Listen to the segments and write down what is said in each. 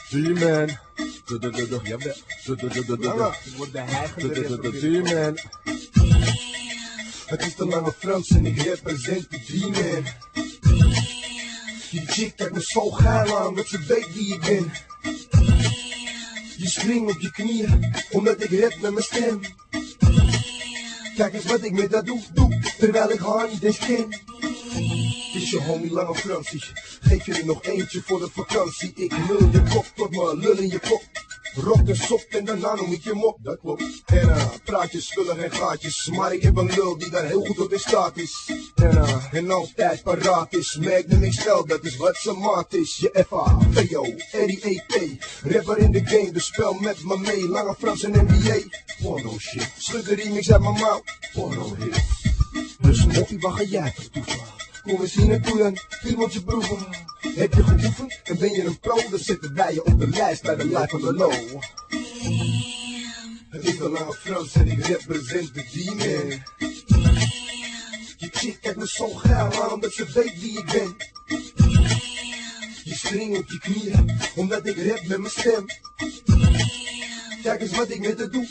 G-Man. G-Man. Het is de Lange Frans en ik represent de G-Man. Die chick kijkt me zo geil aan dat ze weet wie ik ben. Je springt op je knieën omdat ik rap met mijn stem. Kijk eens wat ik met dat doe, terwijl ik haar niet eens ken. Het is je homie Lange Fransie, geef je er nog eentje voor de vakantie. Ik lul je kop tot me lul in je kop. Rok de sok en daarna noem ik je mop, dat klopt. En praatjes, spullen en gaatjes, maar ik heb een lul die daar heel goed op in staat is. En altijd paraat is, merk de XL, dat is wat ze maat is. Je F-A-V-O, R-I-E-T, rapper in de game, dus spel met me mee. Lange Frans en NBA, porno shit. Schud de remix uit mijn mouw, porno hit. Dus moppie, waar ga jij voor toeval? Kom eens hier naartoe dan, iemand je broeken. Heb je geoefend en ben je een pro, dan zetten wij je op de lijst bij de Life on the Low. Het is de Lange Frans en ik represent de G-Man. Je chick kijkt me zo geil aan omdat ze weet wie ik ben. Je springt op je knieën omdat ik rap met mijn stem. Kijk eens wat ik met haar doe,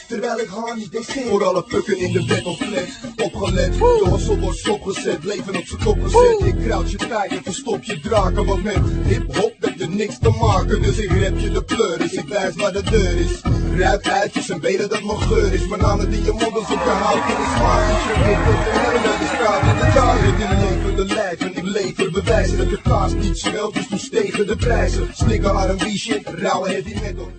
terwijl ik haar niet eens ken. Voor alle pukken in de battle flat, opgelet. De hossel wordt stopgezet, leven op zijn kop gezet. Ik kruid je tijd en verstop je draken. Want met hip-hop heb je niks te maken. Dus ik rap je de pleuris, ik wijs waar de deur is. Ruik uitjes en weten dat mijn geur is. Bananen die je mond alsof je houdt in de smaak. Dus je weet dat de heren naar de straat in de taal. Ik in levende lijf en ik lever bewijzen dat de kaas niet smelt. Dus toen stegen de prijzen. Slikken R&B shit, rauwe heavy metal.